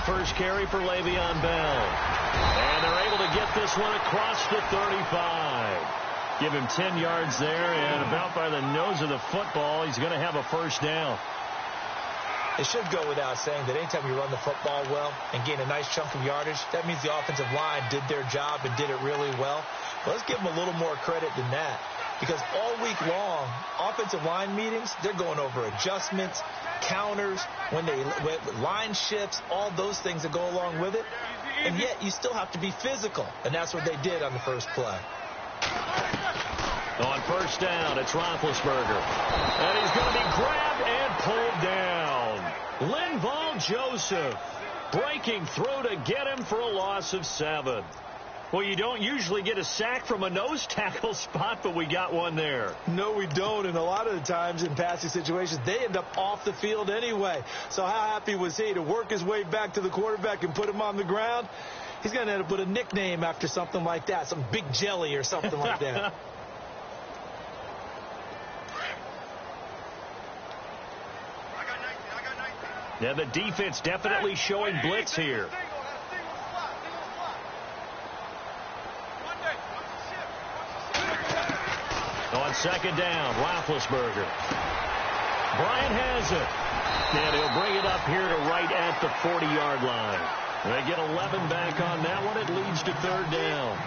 first carry for Le'Veon Bell. And they're able to get this one across the 35. Give him 10 yards there, and about by the nose of the football, he's going to have a first down. It should go without saying that anytime you run the football well and gain a nice chunk of yardage, that means the offensive line did their job and did it really well. But let's give them a little more credit than that, because all week long, offensive line meetings, they're going over adjustments, counters, when line shifts, all those things that go along with it. And yet you still have to be physical, and that's what they did on the first play. On first down, it's Roethlisberger. And he's going to be grabbed and pulled down. Linval Joseph breaking through to get him for a loss of 7. Well, you don't usually get a sack from a nose tackle spot, but we got one there. No, we don't, and a lot of the times in passing situations, they end up off the field anyway. So how happy was he to work his way back to the quarterback and put him on the ground? He's going to end up with a nickname after something like that, some Big Jelly or something like that. Now the defense definitely showing blitz here. On second down, Roethlisberger. Bryant has it. And he'll bring it up here to right at the 40-yard line. They get 11 back on that one. It leads to third down.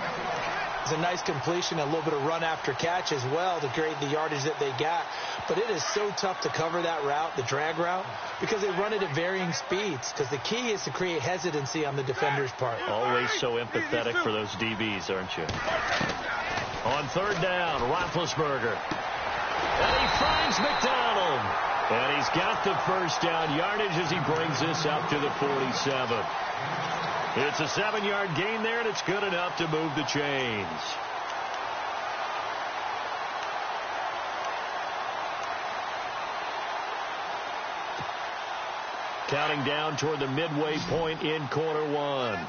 It's a nice completion, a little bit of run after catch as well to create the yardage that they got. But it is so tough to cover that route, the drag route, because they run it at varying speeds. Because the key is to create hesitancy on the defender's part. Always so empathetic for those DBs, aren't you? On third down, Roethlisberger. And he finds McDonald. And he's got the first down yardage as he brings this up to the 47. It's a 7-yard gain there, and it's good enough to move the chains. Counting down toward the midway point in quarter one.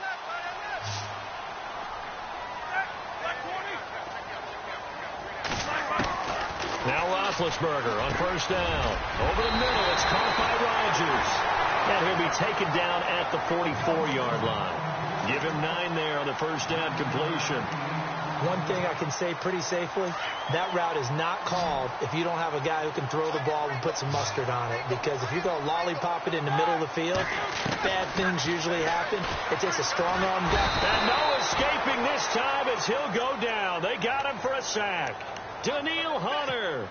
Now Roethlisberger on first down. Over the middle, it's caught by Rodgers. And he'll be taken down at the 44-yard line. Give him 9 there on the first down completion. One thing I can say pretty safely, that route is not called if you don't have a guy who can throw the ball and put some mustard on it. Because if you go lollipop it in the middle of the field, bad things usually happen. It takes a strong arm guy. And no escaping this time as he'll go down. They got him for a sack. Danielle Hunter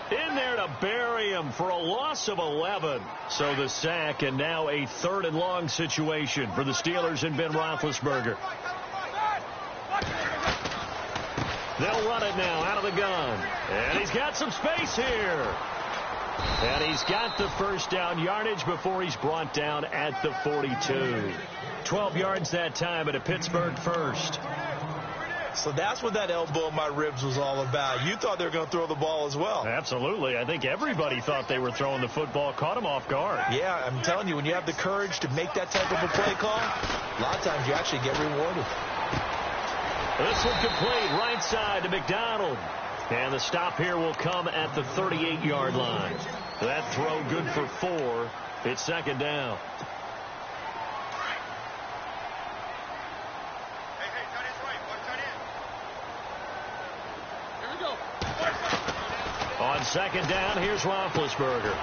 in there to bury him for a loss of 11. So the sack, and now a third and long situation for the Steelers and Ben Roethlisberger. They'll run it now out of the gun. And he's got some space here. And he's got the first down yardage before he's brought down at the 42. 12 yards that time at a Pittsburgh first. So that's what that elbow in my ribs was all about. You thought they were going to throw the ball as well. Absolutely. I think everybody thought they were throwing the football, caught him off guard. Yeah, I'm telling you, when you have the courage to make that type of a play call, a lot of times you actually get rewarded. This one complete, right side to McDonald. And the stop here will come at the 38-yard line. That throw good for 4. It's second down. On second down, here's Roethlisberger.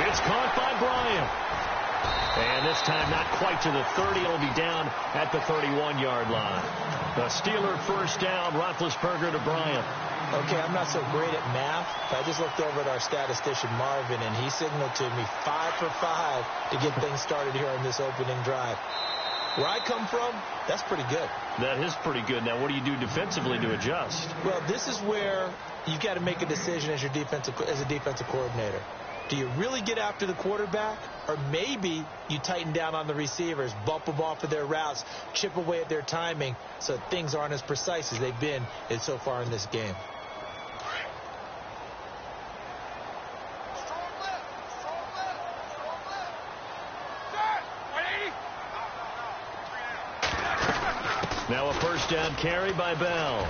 It's caught by Bryant. And this time not quite to the 30. It'll be down at the 31-yard line. The Steeler first down, Roethlisberger to Bryant. Okay, I'm not so great at math, but I just looked over at our statistician, Marvin, and he signaled to me 5 for 5 to get things started here on this opening drive. Where I come from, that's pretty good. That is pretty good. Now, what do you do defensively to adjust? Well, this is where you've got to make a decision as a defensive coordinator. Do you really get after the quarterback? Or maybe you tighten down on the receivers, bump them off of their routes, chip away at their timing so things aren't as precise as they've been so far in this game. Now a first down carry by Bell.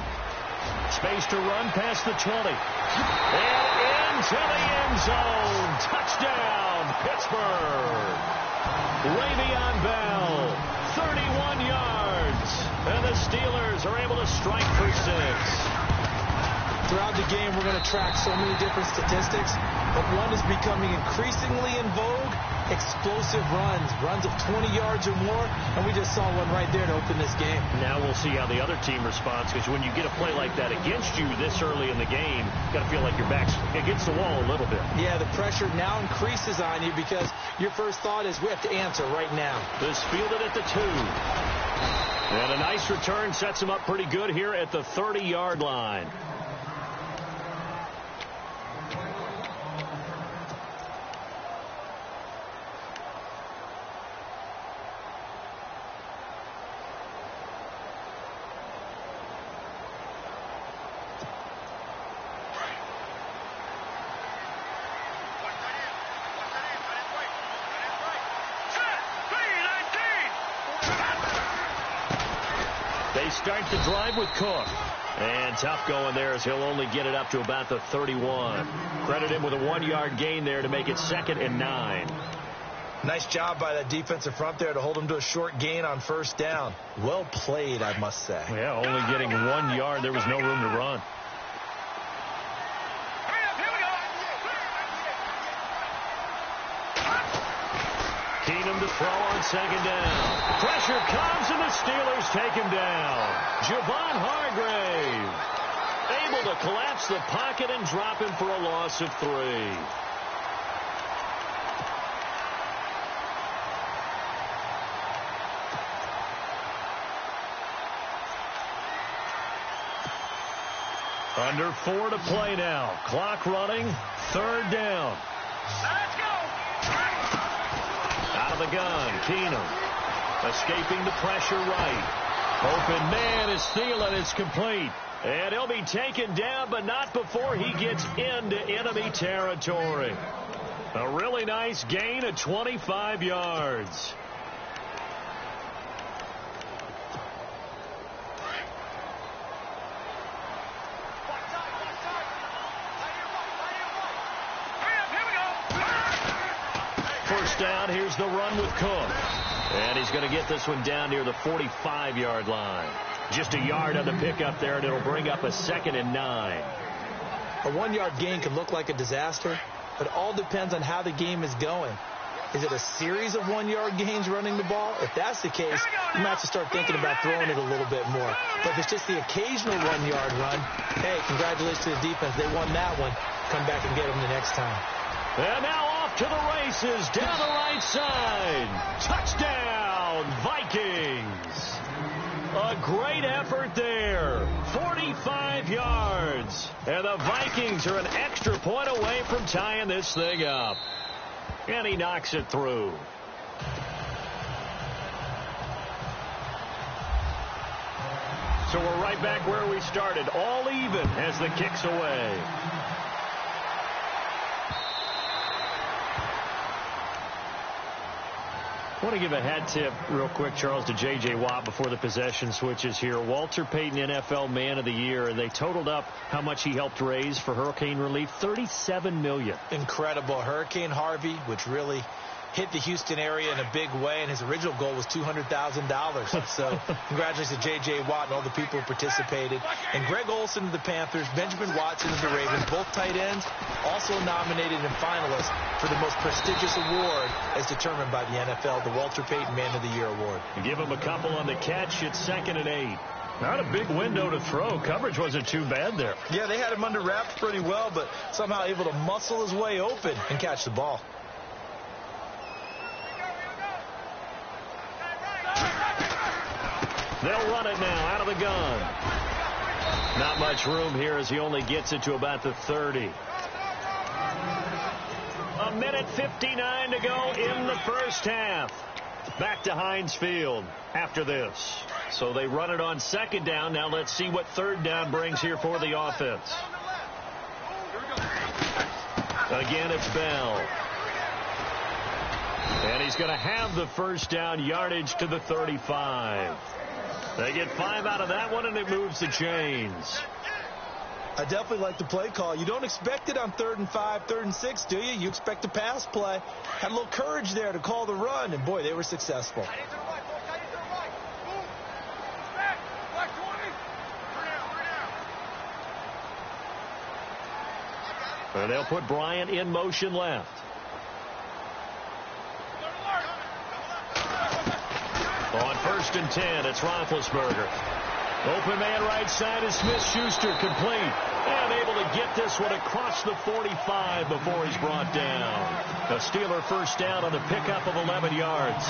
Space to run past the 20. And into the end zone. Touchdown, Pittsburgh. Le'Veon Bell, 31 yards. And the Steelers are able to strike for 6. Throughout the game, we're going to track so many different statistics, but one is becoming increasingly in vogue: explosive runs of 20 yards or more, and we just saw one right there to open this game. Now we'll see how the other team responds, because when you get a play like that against you this early in the game, you got to feel like your back's against the wall a little bit. Yeah, the pressure now increases on you because your first thought is we have to answer right now. This fielded at the 2. And a nice return sets him up pretty good here at the 30-yard line. They start the drive with Cook. And tough going there as he'll only get it up to about the 31. Credit him with a 1-yard gain there to make it 2nd and 9. Nice job by that defensive front there to hold him to a short gain on first down. Well played, I must say. Yeah, only getting 1 yard. There was no room to run. Keenum to throw on 2nd down. Pressure comes and the Steelers take him down. Javon Hargrave able to collapse the pocket and drop him for a loss of 3. Under 4 to play now. Clock running. 3rd down. Let's go. Out of the gun. Keenum escaping the pressure right. Open man is Thielen. It's complete. And he'll be taken down, but not before he gets into enemy territory. A really nice gain of 25 yards. First down, here's the run with Cook. And he's going to get this one down near the 45-yard line. Just a yard on the pickup there, and it'll bring up a 2nd and 9. A 1-yard gain can look like a disaster, but it all depends on how the game is going. Is it a series of 1-yard gains running the ball? If that's the case, you might have to start thinking about throwing it a little bit more. But if it's just the occasional 1-yard run, hey, congratulations to the defense. They won that one. Come back and get them the next time. And now off to the races down the right side. Touchdown, Vikings. A great effort there. 45 yards. And the Vikings are an extra point away from tying this thing up. And he knocks it through. So we're right back where we started. All even as the kick's away. I want to give a hat tip real quick, Charles, to J.J. Watt before the possession switches here. Walter Payton, NFL Man of the Year, and they totaled up how much he helped raise for hurricane relief, $37 million. Incredible. Hurricane Harvey, which really hit the Houston area in a big way, and his original goal was $200,000. So congratulations to J.J. Watt and all the people who participated. And Greg Olsen of the Panthers, Benjamin Watson of the Ravens, both tight ends, also nominated and finalists for the most prestigious award as determined by the NFL, the Walter Payton Man of the Year Award. You give him a couple on the catch. It's 2nd and 8. Not a big window to throw. Coverage wasn't too bad there. Yeah, they had him under wraps pretty well, but somehow able to muscle his way open and catch the ball. They'll run it now out of the gun. Not much room here as he only gets it to about the 30. 1:59 to go in the first half. Back to Heinz Field after this. So they run it on 2nd down. Now let's see what 3rd down brings here for the offense. Again, it's Bell. And he's going to have the first down, yardage to the 35. They get 5 out of that one, and it moves the chains. I definitely like the play call. You don't expect it on 3rd and 5, 3rd and 6, do you? You expect a pass play. Had a little courage there to call the run, and boy, they were successful. And they'll put Bryant in motion left. On 1st and 10, it's Roethlisberger. Open man right side is Smith-Schuster, complete. And able to get this one across the 45 before he's brought down. A Steeler first down on the pickup of 11 yards.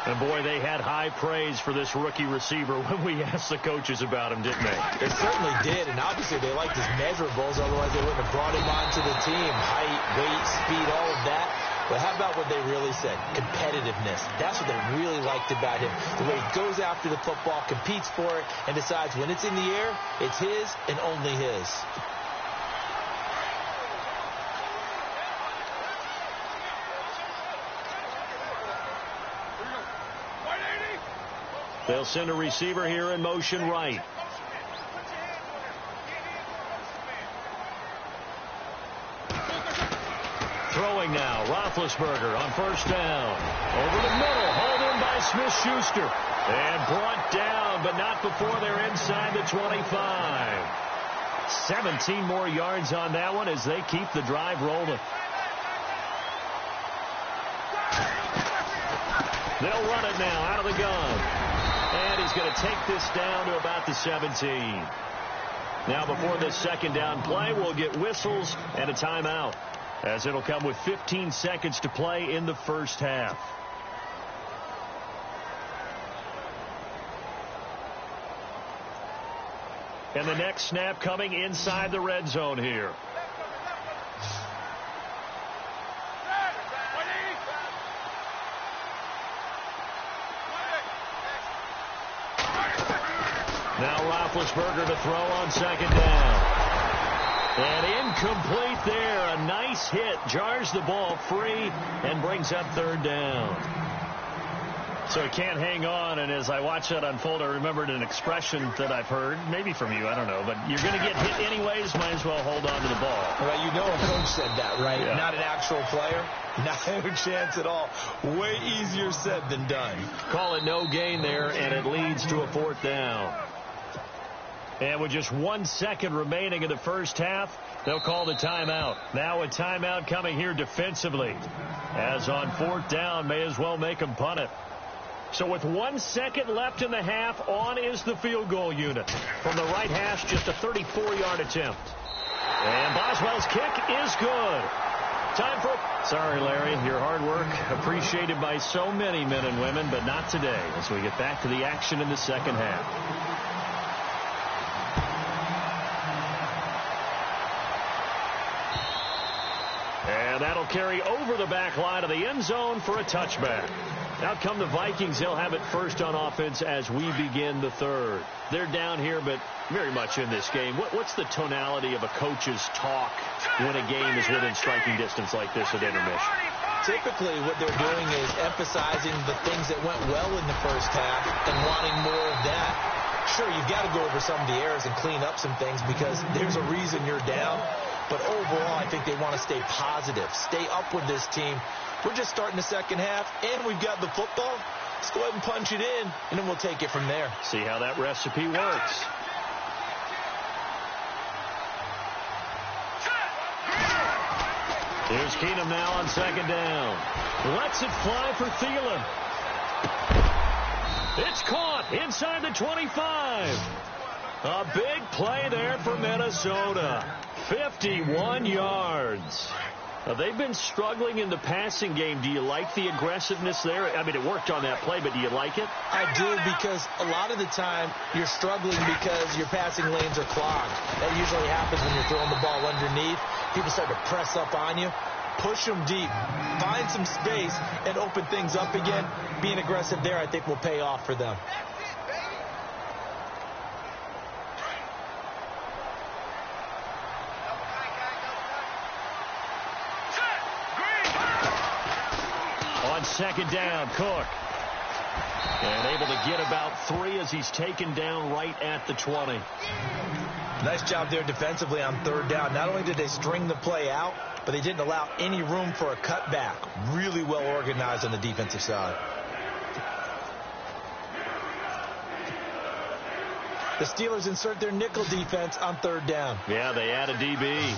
And, boy, they had high praise for this rookie receiver when we asked the coaches about him, didn't they? They certainly did, and obviously they liked his measurables. Otherwise, they wouldn't have brought him onto the team. Height, weight, speed, all of that. But how about what they really said? Competitiveness. That's what they really liked about him. The way he goes after the football, competes for it, and decides when it's in the air, it's his and only his. They'll send a receiver here in motion right. Throwing now, Roethlisberger on 1st down. Over the middle, hauled in by Smith-Schuster. And brought down, but not before they're inside the 25. 17 more yards on that one as they keep the drive rolling. They'll run it now out of the gun. And he's going to take this down to about the 17. Now before this 2nd down play, we'll get whistles and a timeout, as it'll come with 15 seconds to play in the 1st half. And the next snap coming inside the red zone here. Now Roethlisberger to throw on 2nd down. And incomplete there. A nice hit. Jars the ball free and brings up 3rd down. So he can't hang on, and as I watch that unfold, I remembered an expression that I've heard, maybe from you, I don't know, but you're going to get hit anyways, might as well hold on to the ball. Well, you know a coach said that, right? Yeah. Not an actual player. Not a chance at all. Way easier said than done. Call it no gain there, and it leads to a 4th down. And with just 1 second remaining in the 1st half, they'll call the timeout. Now a timeout coming here defensively. As on 4th down, may as well make them punt it. So with 1 second left in the half, on is the field goal unit. From the right hash, just a 34-yard attempt. And Boswell's kick is good. Time for... Sorry, Larry, your hard work appreciated by so many men and women, but not today as we get back to the action in the 2nd half. And that'll carry over the back line of the end zone for a touchback. Out come the Vikings. They'll have it first on offense as we begin the 3rd. They're down here, but very much in this game. What's the tonality of a coach's talk when a game is within striking distance like this at intermission? Typically, what they're doing is emphasizing the things that went well in the 1st half and wanting more of that. Sure, you've got to go over some of the errors and clean up some things because there's a reason you're down. But overall, I think they want to stay positive, stay up with this team. We're just starting the 2nd half, and we've got the football. Let's go ahead and punch it in, and then we'll take it from there. See how that recipe works. Here's Keenum now on 2nd down. Lets it fly for Thielen. It's caught inside the 25. A big play there for Minnesota. 51 yards. They've been struggling in the passing game. Do you like the aggressiveness there? I mean, it worked on that play, but do you like it? I do, because a lot of the time you're struggling because your passing lanes are clogged. That usually happens when you're throwing the ball underneath. People start to press up on you. Push them deep. Find some space and open things up again. Being aggressive there, I think, will pay off for them. On 2nd down, Cook. And able to get about 3 as he's taken down right at the 20. Nice job there defensively on third down. Not only did they string the play out, but they didn't allow any room for a cutback. Really well organized on the defensive side. The Steelers insert their nickel defense on third down. Yeah, they add a DB.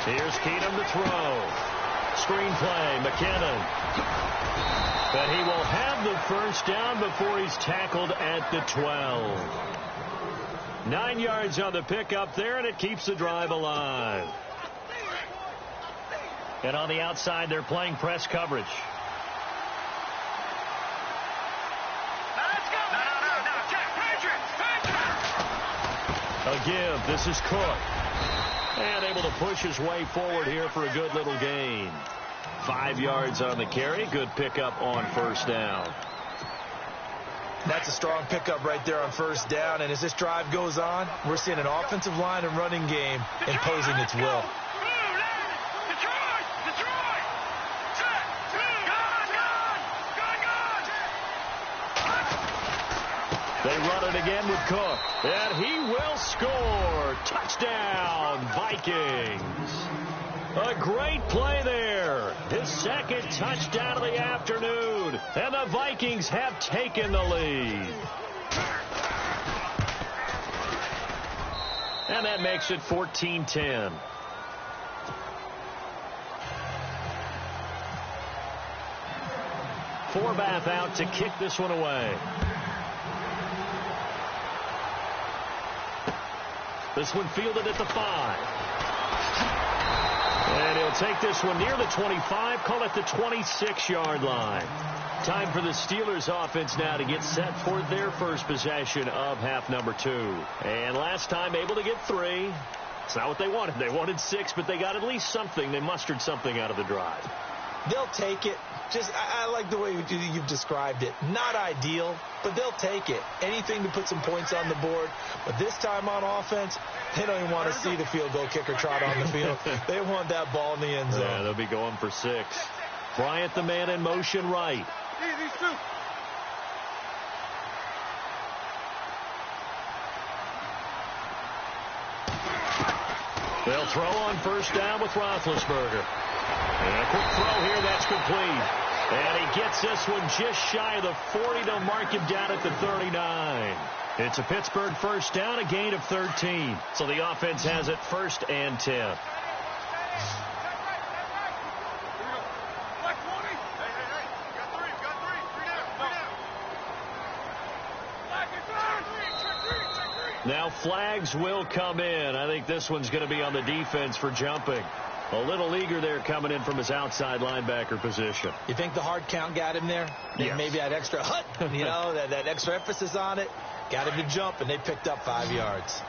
Here's Keenum to throw. Screen play, McKinnon. But he will have the first down before he's tackled at the 12. 9 yards on the pickup there, and it keeps the drive alive. And on the outside, they're playing press coverage. A give. This is Cook. And able to push his way forward here for a good little gain. 5 yards on the carry. Good pickup on first down. That's a strong pickup right there on first down. And as this drive goes on, we're seeing an offensive line and running game imposing its will. They run it again with Cook. And he will score. Touchdown, Vikings. A great play there. His second touchdown of the afternoon. And the Vikings have taken the lead. And that makes it 14-10. Forbath out to kick this one away. This one fielded at the 5. And he'll take this one near the 25, call it the 26-yard line. Time for the Steelers offense now to get set for their first possession of half number 2. And last time able to get 3. It's not what they wanted. They wanted 6, but they got at least something. They mustered something out of the drive. They'll take it. I like the way you've described it. Not ideal, but they'll take it. Anything to put some points on the board. But this time on offense, they don't even want to see the field goal kicker trot on the field. They want that ball in the end zone. Yeah, they'll be going for 6. Bryant, the man in motion right. They'll throw on first down with Roethlisberger. And a quick throw here, that's complete. And he gets this one just shy of the 40. They'll mark him down at the 39. It's a Pittsburgh first down, a gain of 13. So the offense has it first and 10. Now flags will come in. I think this one's going to be on the defense for jumping. A little eager there coming in from his outside linebacker position. You think the hard count got him there? Yes. Maybe that extra hut, that extra emphasis on it. Got him to jump, and they picked up 5 yards.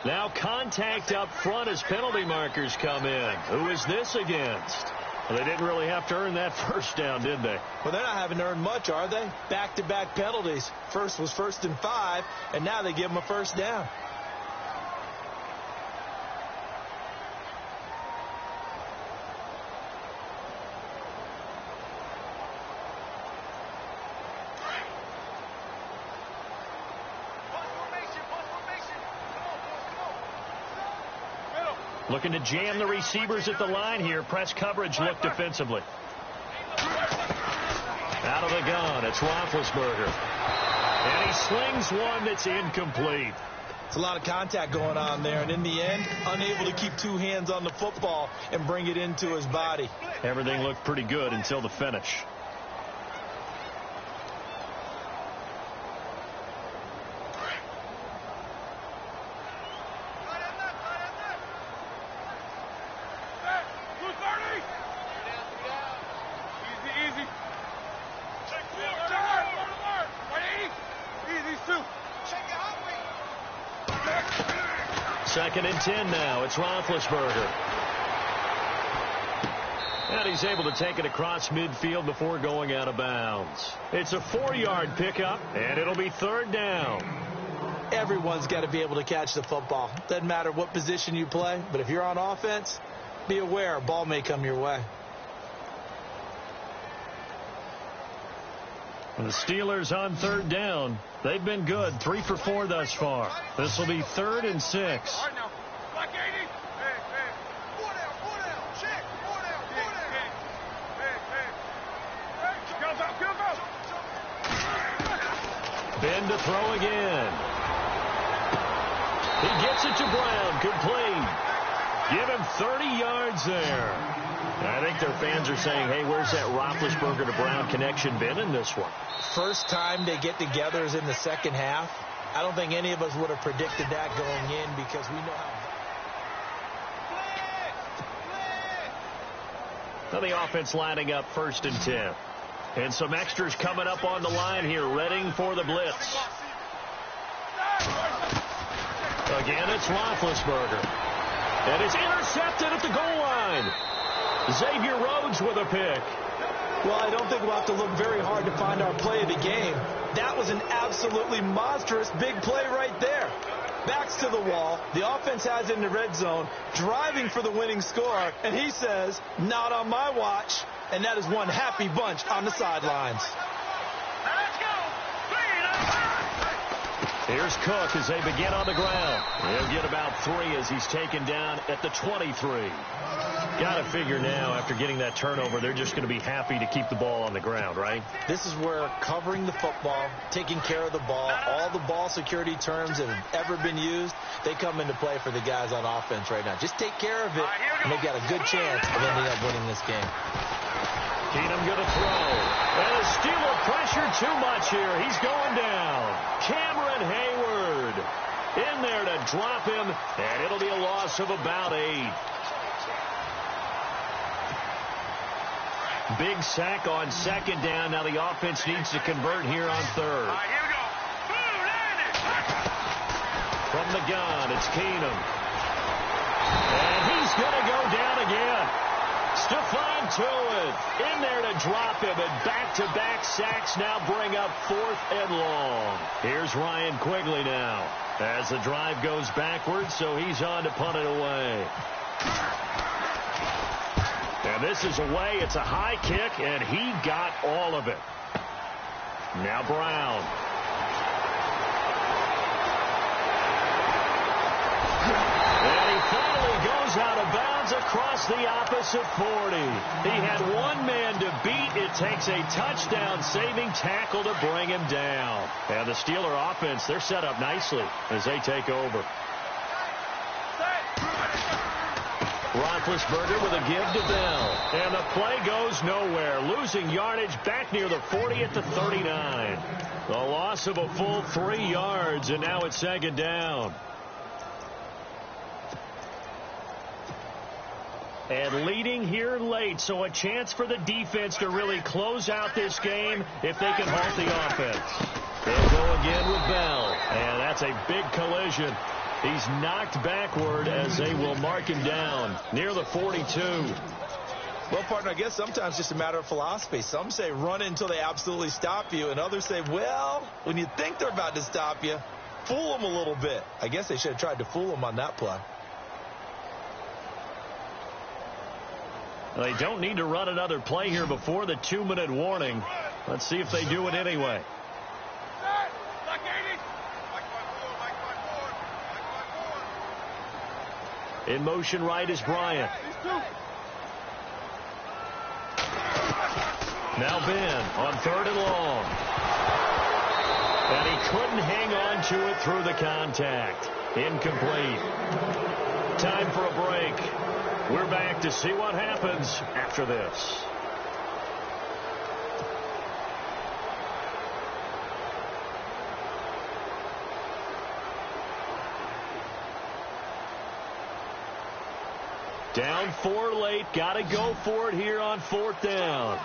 Now contact up front as penalty markers come in. Who is this against? Well, they didn't really have to earn that first down, did they? Well, they're not having to earn much, are they? Back-to-back penalties. First was 1st and 5, and now they give them a first down. Looking to jam the receivers at the line here. Press coverage look defensively. Out of the gun, it's Roethlisberger. And he slings one that's incomplete. It's a lot of contact going on there, and in the end, unable to keep 2 hands on the football and bring it into his body. Everything looked pretty good until the finish. Second and 10 now. It's Roethlisberger. And he's able to take it across midfield before going out of bounds. It's a 4-yard pickup, and it'll be 3rd down. Everyone's got to be able to catch the football. Doesn't matter what position you play, but if you're on offense, be aware a ball may come your way. And the Steelers on 3rd down. They've been good, 3 for 4 thus far. This will be 3rd and 6. Ben to throw again. He gets it to Brown, complete. Give him 30 yards there. I think their fans are saying, hey, where's that Roethlisberger to Brown connection been in this one? First time they get together is in the second half. I don't think any of us would have predicted that going in because we know how. Now the offense lining up 1st and 10. And some extras coming up on the line here, readying for the blitz. Again, it's Roethlisberger. And it's intercepted at the goal line. Xavier Rhodes with a pick. Well, I don't think we'll have to look very hard to find our play of the game. That was an absolutely monstrous big play right there. Backs to the wall. The offense has it in the red zone, driving for the winning score. And he says, not on my watch. And that is one happy bunch on the sidelines. Let's go. Here's Cook as they begin on the ground. He'll get about 3 as he's taken down at the 23. Got to figure now, after getting that turnover, they're just going to be happy to keep the ball on the ground, right? This is where covering the football, taking care of the ball, all the ball security terms that have ever been used, they come into play for the guys on offense right now. Just take care of it, and they've got a good chance of ending up winning this game. Keenum going to throw. And the Steeler pressure too much here. He's going down. Cameron Hayward in there to drop him, and it'll be a loss of about 8. Big sack on 2nd down. Now the offense needs to convert here on 3rd. From the gun, it's Keenum. And he's going to go down again. Stephon Tuitt in there to drop him, and back-to-back sacks now bring up 4th and long. Here's Ryan Quigley now as the drive goes backwards, so he's on to punt it away. And this is away. It's a high kick, and he got all of it. Now Brown. And he finally goes out of bounds across the opposite 40. He had one man to beat. It takes a touchdown-saving tackle to bring him down. And the Steeler offense, they're set up nicely as they take over. Roethlisberger with a give to Bell. And the play goes nowhere. Losing yardage back near the 40 at the 39. The loss of a full 3 yards, and now it's 2nd down. And leading here late, so a chance for the defense to really close out this game if they can halt the offense. They'll go again with Bell, and that's a big collision. He's knocked backward as they will mark him down near the 42. Well, partner, I guess sometimes it's just a matter of philosophy. Some say run until they absolutely stop you, and others say, well, when you think they're about to stop you, fool them a little bit. I guess they should have tried to fool them on that play. They don't need to run another play here before the 2-minute warning. Let's see if they do it anyway. In motion right is Bryant. Now Ben on 3rd and long. And he couldn't hang on to it through the contact. Incomplete. Time for a break. We're back to see what happens after this. Down 4 late. Got to go for it here on 4th down.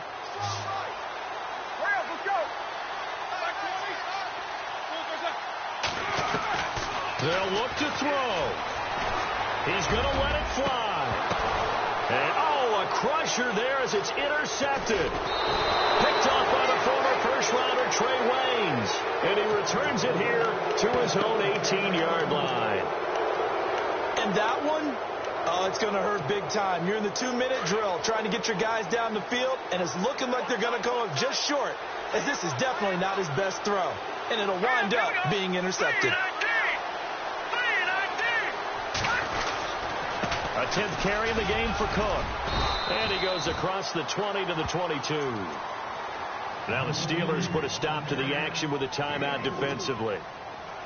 They'll look to throw. He's going to let it fly. And, oh, a crusher there as it's intercepted. Picked off by the former first-rounder Trey Waynes. And he returns it here to his own 18-yard line. And that one, oh, it's going to hurt big time. You're in the 2-minute drill trying to get your guys down the field, and it's looking like they're going to go up just short, as this is definitely not his best throw. And it'll wind up being intercepted. A 10th carry in the game for Cook. And he goes across the 20 to the 22. Now the Steelers put a stop to the action with a timeout defensively.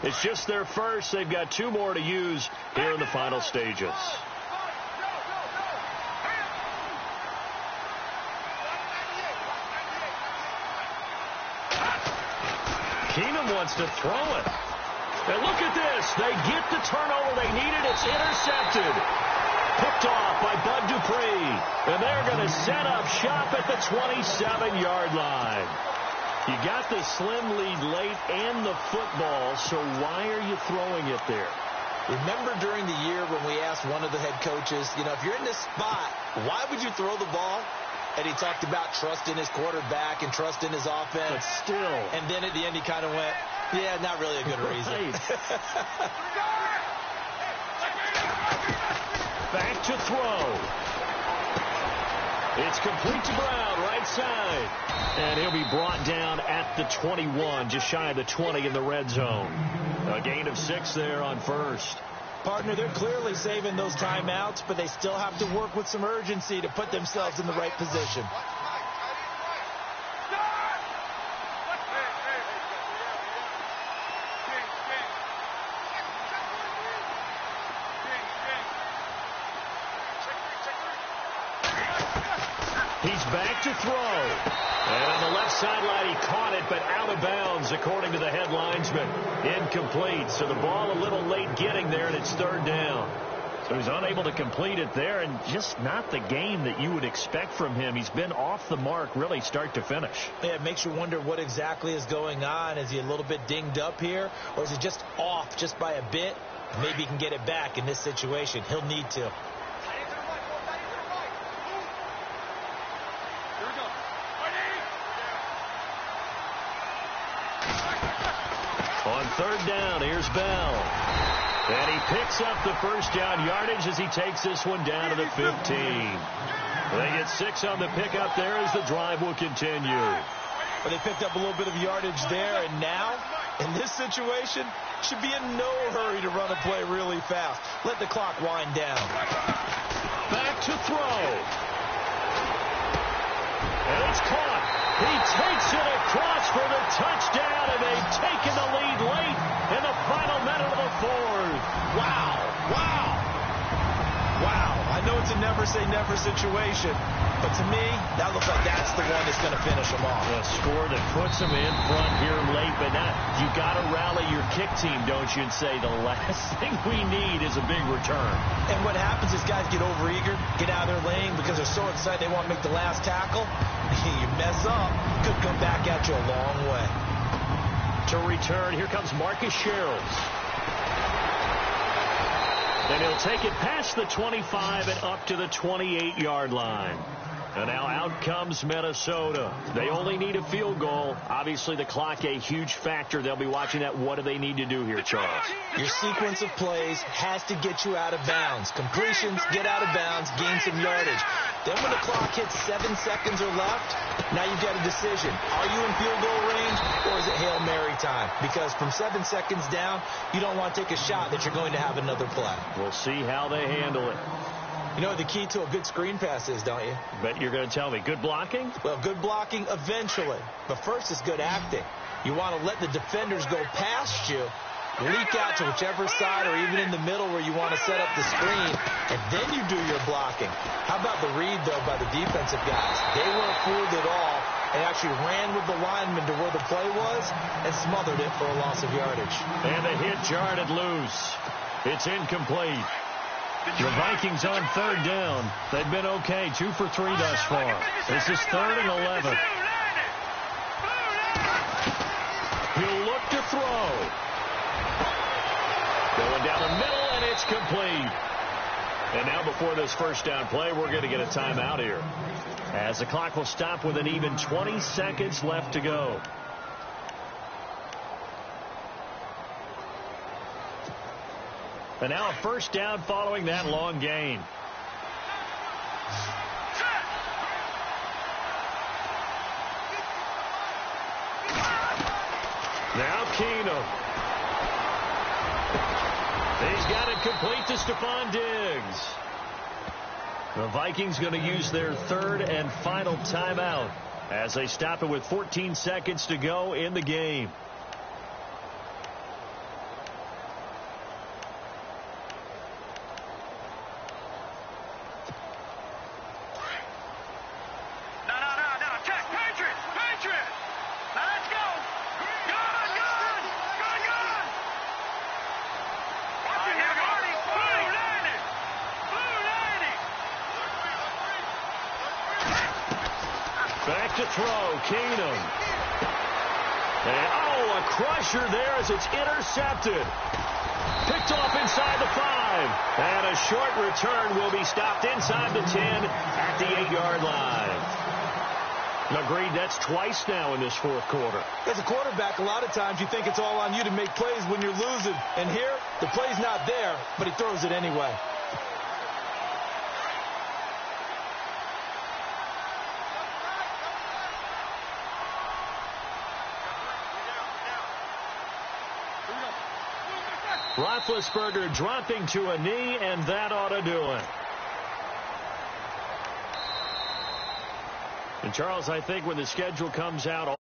It's just their first. They've got 2 more to use here in the final stages. Keenum wants to throw it. And look at this. They get the turnover they needed. It's intercepted. Picked off by Bud Dupree. And they're going to set up shop at the 27-yard line. You got the slim lead late and the football, so why are you throwing it there? Remember during the year when we asked one of the head coaches, you know, if you're in this spot, why would you throw the ball? And he talked about trust in his quarterback and trust in his offense. But still. And then at the end he kind of went, yeah, not really a good reason. Back to throw. It's complete to Brown, right side. And he'll be brought down at the 21, just shy of the 20 in the red zone. A gain of 6 there on first. Partner, they're clearly saving those timeouts, but they still have to work with some urgency to put themselves in the right position. He's back to throw. And on the left sideline, he caught it, but out of bounds, according to the head linesman. Incomplete. So the ball a little late getting there, and it's 3rd down. So he's unable to complete it there, and just not the game that you would expect from him. He's been off the mark, really, start to finish. Yeah, it makes you wonder what exactly is going on. Is he a little bit dinged up here, or is he just off just by a bit? Maybe he can get it back in this situation. He'll need to. On 3rd down, here's Bell. And he picks up the first down yardage as he takes this one down to the 15. They get 6 on the pickup there as the drive will continue. Well, they picked up a little bit of yardage there, and now, in this situation, should be in no hurry to run a play really fast. Let the clock wind down. Back to throw. And it's caught. He takes it across for the touchdown, and they've taken the lead late in the final minute of the 4th. Wow. Wow. Wow. I know it's a never-say-never situation, but to me, that looks like that's the one that's going to finish them off. A score that puts them in front here late, but now you got to rally your kick team, don't you, and say the last thing we need is a big return. And what happens is guys get overeager, get out of their lane because they're so excited they want to make the last tackle. You mess up, could come back at you a long way. To return, here comes Marcus Sherrills. And he'll take it past the 25 and up to the 28-yard line. And now out comes Minnesota. They only need a field goal. Obviously, the clock a huge factor. They'll be watching that. What do they need to do here, Charles? Your sequence of plays has to get you out of bounds. Completions, get out of bounds, gain some yardage. Then when the clock hits 7 seconds or left, now you've got a decision. Are you in field goal range, or is it Hail Mary time? Because from 7 seconds down, you don't want to take a shot that you're going to have another play. We'll see how they handle it. You know what the key to a good screen pass is, don't you? Bet you're going to tell me. Good blocking? Well, good blocking eventually. But first is good acting. You want to let the defenders go past you, leak out to whichever side or even in the middle where you want to set up the screen, and then you do your blocking. How about the read, though, by the defensive guys? They weren't fooled at all and actually ran with the lineman to where the play was and smothered it for a loss of yardage. And the hit jarred it loose. It's incomplete. The Vikings on 3rd down. They've been okay, 2 for 3 thus far. This is 3rd and 11. He'll look to throw. Going down the middle, and it's complete. And now before this first down play, we're going to get a timeout here, as the clock will stop with an even 20 seconds left to go. And now a first down following that long gain. Now Keenum. He's got it complete to Stephon Diggs. The Vikings going to use their third and final timeout as they stop it with 14 seconds to go in the game. Back to throw, Keenum. And, a crusher there as it's intercepted. Picked off inside the 5. And a short return will be stopped inside the 10 at the 8-yard line. Agreed, that's twice now in this fourth quarter. As a quarterback, a lot of times you think it's all on you to make plays when you're losing. And here, the play's not there, but he throws it anyway. Roethlisberger dropping to a knee, and that ought to do it. And Charles, I think when the schedule comes out...